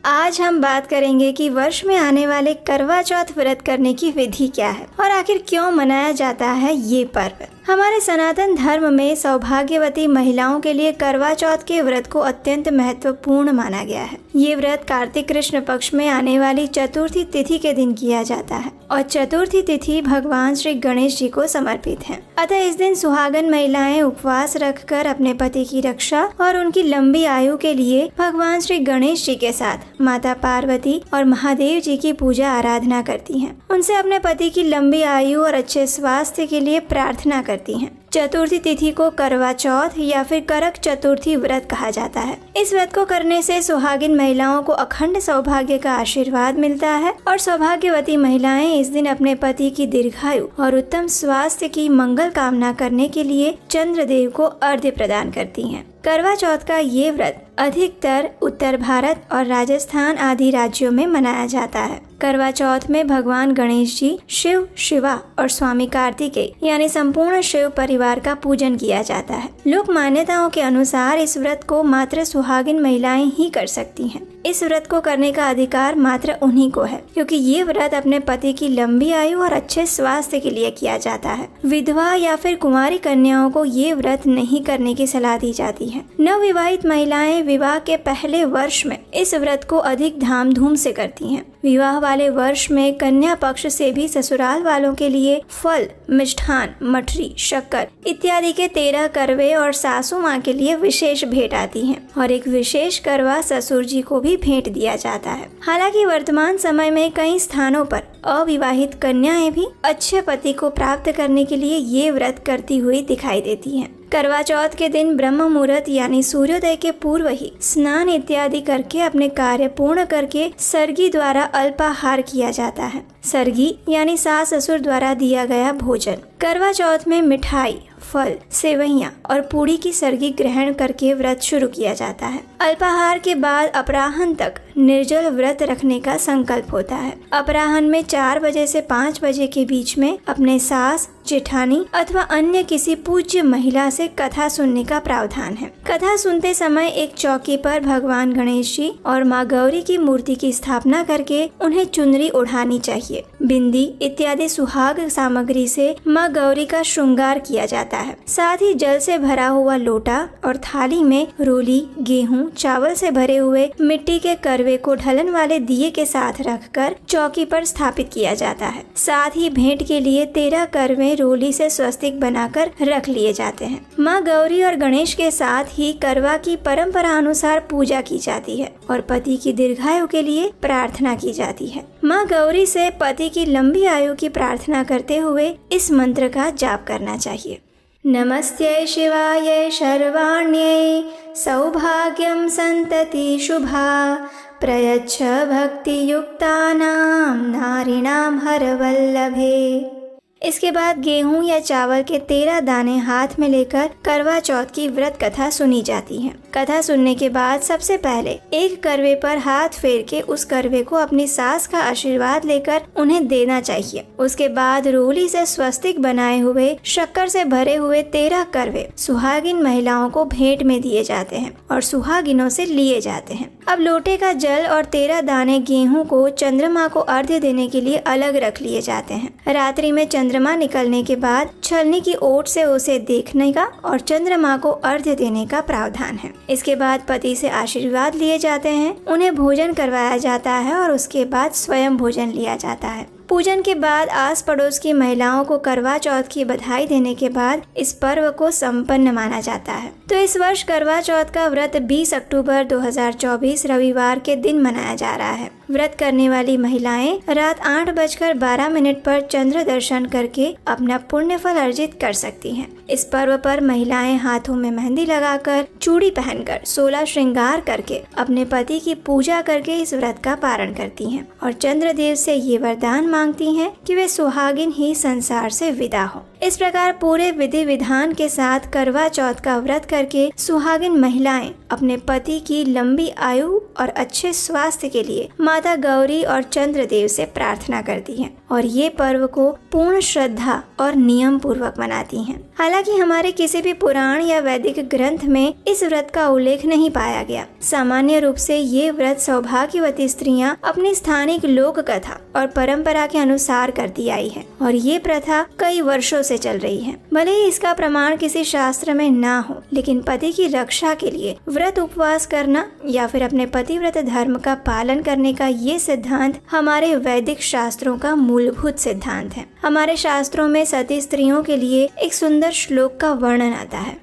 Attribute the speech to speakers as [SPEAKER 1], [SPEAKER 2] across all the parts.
[SPEAKER 1] आज हम बात करेंगे कि वर्ष में आने वाले करवा चौथ व्रत करने की विधि क्या है और आखिर क्यों मनाया जाता है ये पर्व। हमारे सनातन धर्म में सौभाग्यवती महिलाओं के लिए करवा चौथ के व्रत को अत्यंत महत्वपूर्ण माना गया है। ये व्रत कार्तिक कृष्ण पक्ष में आने वाली चतुर्थी तिथि के दिन किया जाता है और चतुर्थी तिथि भगवान श्री गणेश जी को समर्पित है। अतः इस दिन सुहागन महिलाएं उपवास रखकर अपने पति की रक्षा और उनकी लंबी आयु के लिए भगवान श्री गणेश जी के साथ माता पार्वती और महादेव जी की पूजा आराधना करती हैं। उनसे अपने पति की लंबी आयु और अच्छे स्वास्थ्य के लिए प्रार्थना करती हैं। चतुर्थी तिथि को करवा चौथ या फिर करक चतुर्थी व्रत कहा जाता है। इस व्रत को करने से सुहागिन महिलाओं को अखंड सौभाग्य का आशीर्वाद मिलता है और सौभाग्यवती महिलाएं इस दिन अपने पति की दीर्घायु और उत्तम स्वास्थ्य की मंगल कामना करने के लिए चंद्रदेव को अर्घ्य प्रदान करती हैं। करवा चौथ का ये व्रत अधिकतर उत्तर भारत और राजस्थान आदि राज्यों में मनाया जाता है। करवा चौथ में भगवान गणेश जी, शिव, शिवा और स्वामी कार्तिकेय यानी संपूर्ण शिव परिवार का पूजन किया जाता है। लोक मान्यताओं के अनुसार इस व्रत को मात्र सुहागिन महिलाएं ही कर सकती हैं। इस व्रत को करने का अधिकार मात्र उन्हीं को है, क्योंकि ये व्रत अपने पति की लंबी आयु और अच्छे स्वास्थ्य के लिए किया जाता है। विधवा या फिर कुंवारी कन्याओं को ये व्रत नहीं करने की सलाह दी जाती है। नवविवाहित महिलाएं विवाह के पहले वर्ष में इस व्रत को अधिक धामधूम से करती हैं। विवाह वाले वर्ष में कन्या पक्ष से भी ससुराल वालों के लिए फल, मिष्ठान, मठरी, शक्कर इत्यादि के 13 करवे और सासू माँ के लिए विशेष भेंट आती हैं और एक विशेष करवा ससुर जी को भी भेंट दिया जाता है। हालांकि वर्तमान समय में कई स्थानों पर अविवाहित कन्याएं भी अच्छे पति को प्राप्त करने के लिए ये व्रत करती हुई दिखाई देती हैं। करवा चौथ के दिन ब्रह्म मुहूर्त यानी सूर्योदय के पूर्व ही स्नान इत्यादि करके अपने कार्य पूर्ण करके सर्गी द्वारा अल्पाहार किया जाता है। सर्गी यानी सास ससुर द्वारा दिया गया भोजन। करवा चौथ में मिठाई, फल, सेवइयाँ और पूड़ी की सर्गी ग्रहण करके व्रत शुरू किया जाता है। अल्पाहार के बाद अपराह्न तक निर्जल व्रत रखने का संकल्प होता है। अपराह्न में 4 बजे से 5 बजे के बीच में अपने सास, जेठानी अथवा अन्य किसी पूज्य महिला से कथा सुनने का प्रावधान है। कथा सुनते समय एक चौकी पर भगवान गणेश जी और माँ गौरी की मूर्ति की स्थापना करके उन्हें चुनरी ओढ़ानी चाहिए। बिंदी इत्यादि सुहाग सामग्री से माँ गौरी का श्रृंगार किया जाता है। साथ ही जल से भरा हुआ लोटा और थाली में रोली, गेहूं, चावल से भरे हुए मिट्टी के करवे को ढलन वाले दिए के साथ रखकर चौकी पर स्थापित किया जाता है। साथ ही भेंट के लिए 13 करवे रोली से स्वस्तिक बनाकर रख लिए जाते हैं। माँ गौरी और गणेश के साथ ही करवा की परंपरा अनुसार पूजा की जाती है और पति की दीर्घायु के लिए प्रार्थना की जाती है। माँ गौरी से पति की लंबी आयु की प्रार्थना करते हुए इस मंत्र का जाप करना चाहिए। नमस्ते शिवाय शर्वाण्यै सौभाग्यं संतति शुभा प्रयच्छ भक्तियुक्तानां नारीणां हरवल्लभे। इसके बाद गेहूं या चावल के 13 दाने हाथ में लेकर करवा चौथ की व्रत कथा सुनी जाती है। कथा सुनने के बाद सबसे पहले एक करवे पर हाथ फेर के उस करवे को अपनी सास का आशीर्वाद लेकर उन्हें देना चाहिए। उसके बाद रोली से स्वस्तिक बनाए हुए शक्कर से भरे हुए 13 करवे सुहागिन महिलाओं को भेंट में दिए जाते हैं और सुहागिनों से लिए जाते हैं। अब लोटे का जल और 13 दाने गेहूं को चंद्रमा को अर्घ्य देने के लिए अलग रख लिए जाते हैं। रात्रि में चंद्रमा निकलने के बाद छलनी की ओट से उसे देखने का और चंद्रमा को अर्घ्य देने का प्रावधान है। इसके बाद पति से आशीर्वाद लिए जाते हैं, उन्हें भोजन करवाया जाता है और उसके बाद स्वयं भोजन लिया जाता है। पूजन के बाद आस पड़ोस की महिलाओं को करवा चौथ की बधाई देने के बाद इस पर्व को संपन्न माना जाता है। तो इस वर्ष करवा चौथ का व्रत 20 अक्टूबर 2024 रविवार के दिन मनाया जा रहा है। व्रत करने वाली महिलाएं रात 8:12 पर चंद्र दर्शन करके अपना पुण्य फल अर्जित कर सकती हैं। इस पर्व पर महिलाएं हाथों में मेहंदी लगाकर, चूड़ी पहनकर, 16 श्रृंगार करके अपने पति की पूजा करके इस व्रत का पारण करती हैं और चंद्रदेव से ये वरदान मांगती हैं कि वे सुहागिन ही संसार से विदा हो। इस प्रकार पूरे विधि विधान के साथ करवा चौथ का व्रत करके सुहागिन महिलाएं अपने पति की लंबी आयु और अच्छे स्वास्थ्य के लिए माता गौरी और चंद्रदेव से प्रार्थना करती हैं और ये पर्व को पूर्ण श्रद्धा और नियम पूर्वक मनाती हैं। हालांकि हमारे किसी भी पुराण या वैदिक ग्रंथ में इस व्रत का उल्लेख नहीं पाया गया। सामान्य रूप से ये व्रत सौभाग्यवती स्त्रियां अपनी स्थानिक लोक कथा और परंपरा के अनुसार करती आई है और ये प्रथा कई वर्षों से चल रही है। भले ही इसका प्रमाण किसी शास्त्र में ना हो, लेकिन पति की रक्षा के लिए व्रत उपवास करना या फिर अपने पतिव्रत धर्म का पालन करने का ये सिद्धांत हमारे वैदिक शास्त्रों का मूलभूत सिद्धांत है। हमारे शास्त्रों में सती स्त्रियों के लिए एक सुंदर श्लोक का वर्णन आता है।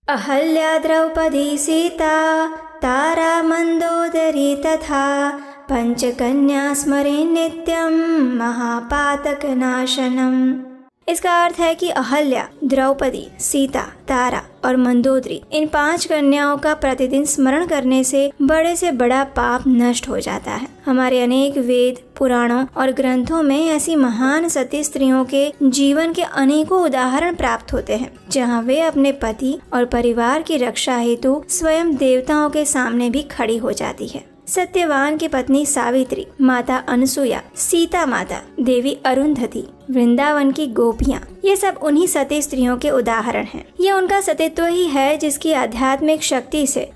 [SPEAKER 1] अहल्या द्रौपदी सीता तारा मंदोदरी तथा पंचकन्या स्मरे नित्यम महापातक नाशनम। इसका अर्थ है कि अहल्या, द्रौपदी, सीता, तारा और मंदोदरी इन 5 कन्याओं का प्रतिदिन स्मरण करने से बड़ा पाप नष्ट हो जाता है। हमारे अनेक वेद, पुराणों और ग्रंथों में ऐसी महान सती स्त्रियों के जीवन के अनेकों उदाहरण प्राप्त होते हैं, जहां वे अपने पति और परिवार की रक्षा हेतु स्वयं देवताओं के सामने भी खड़ी हो जाती है। सत्यवान की पत्नी सावित्री, माता अनसुया, सीता माता, देवी अरुंधति, वृंदावन की गोपियाँ, ये सब उन्हीं सती स्त्रियों के उदाहरण हैं। ये उनका सतीत्व ही है जिसकी आध्यात्मिक शक्ति से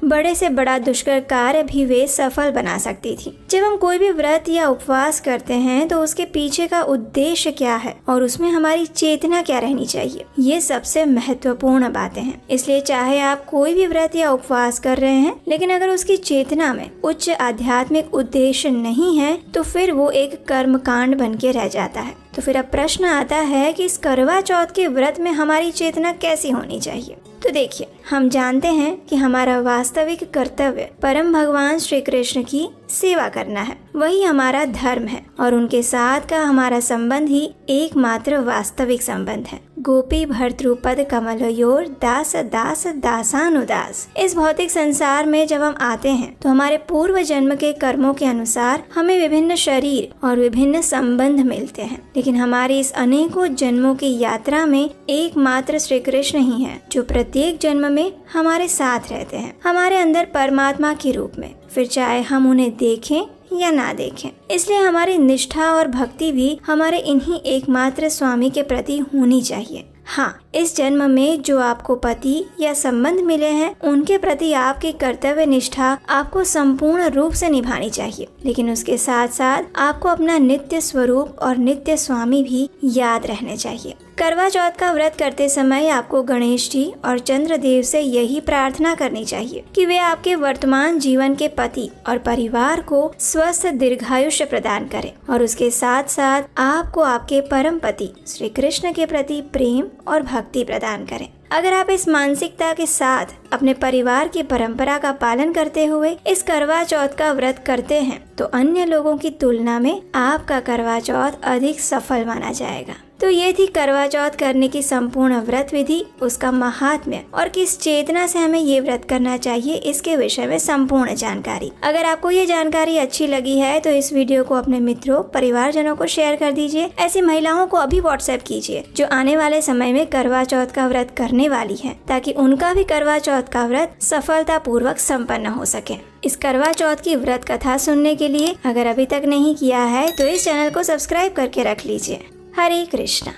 [SPEAKER 1] बड़ा दुष्कर कार्य भी वे सफल बना सकती थी। जब हम कोई भी व्रत या उपवास करते हैं तो उसके पीछे का उद्देश्य क्या है और उसमें हमारी चेतना क्या रहनी चाहिए, ये सबसे महत्वपूर्ण बातें हैं। इसलिए चाहे आप कोई भी व्रत या उपवास कर रहे हैं, लेकिन अगर उसकी चेतना में उच्च आध्यात्मिक उद्देश्य नहीं है तो फिर वो एक कर्मकांड बन के रह जाता है। तो फिर अब प्रश्न आता है कि इस करवा चौथ के व्रत में हमारी चेतना कैसी होनी चाहिए। तो देखिए, हम जानते हैं कि हमारा वास्तविक कर्तव्य परम भगवान श्री कृष्ण की सेवा करना है, वही हमारा धर्म है और उनके साथ का हमारा संबंध ही एकमात्र वास्तविक संबंध है। गोपी भर्तृपद कमलयोर दास दास दासानुदास। इस भौतिक संसार में जब हम आते हैं तो हमारे पूर्व जन्म के कर्मों के अनुसार हमें विभिन्न शरीर और विभिन्न संबंध मिलते हैं, लेकिन हमारी इस अनेकों जन्मों की यात्रा में एकमात्र श्री कृष्ण ही है जो प्रत्येक जन्म में हमारे साथ रहते हैं, हमारे अंदर परमात्मा के रूप में, फिर चाहे हम उन्हें देखें या ना देखें। इसलिए हमारी निष्ठा और भक्ति भी हमारे इन्हीं एकमात्र स्वामी के प्रति होनी चाहिए। हाँ, इस जन्म में जो आपको पति या संबंध मिले हैं उनके प्रति आपकी कर्तव्य निष्ठा आपको संपूर्ण रूप से निभानी चाहिए, लेकिन उसके साथ साथ आपको अपना नित्य स्वरूप और नित्य स्वामी भी याद रहने चाहिए। करवा चौथ का व्रत करते समय आपको गणेश जी और चंद्रदेव से यही प्रार्थना करनी चाहिए कि वे आपके वर्तमान जीवन के पति और परिवार को स्वस्थ दीर्घायुष्य प्रदान करें और उसके साथ साथ आपको आपके परम पति श्री कृष्ण के प्रति प्रेम और भक्ति प्रदान करें। अगर आप इस मानसिकता के साथ अपने परिवार की परंपरा का पालन करते हुए इस करवा चौथ का व्रत करते हैं तो अन्य लोगों की तुलना में आपका करवा चौथ अधिक सफल माना जाएगा। तो ये थी करवा चौथ करने की संपूर्ण व्रत विधि, उसका महात्म्य और किस चेतना से हमें ये व्रत करना चाहिए इसके विषय में संपूर्ण जानकारी। अगर आपको ये जानकारी अच्छी लगी है तो इस वीडियो को अपने मित्रों, परिवारजनों को शेयर कर दीजिए। ऐसी महिलाओं को अभी व्हाट्सएप कीजिए जो आने वाले समय में करवा चौथ का व्रत करने वाली है, ताकि उनका भी करवा चौथ का व्रत सफलता पूर्वक संपन्न हो सके। इस करवा चौथ की व्रत कथा सुनने के लिए अगर अभी तक नहीं किया है तो इस चैनल को सब्सक्राइब करके रख लीजिए। हरे कृष्णा।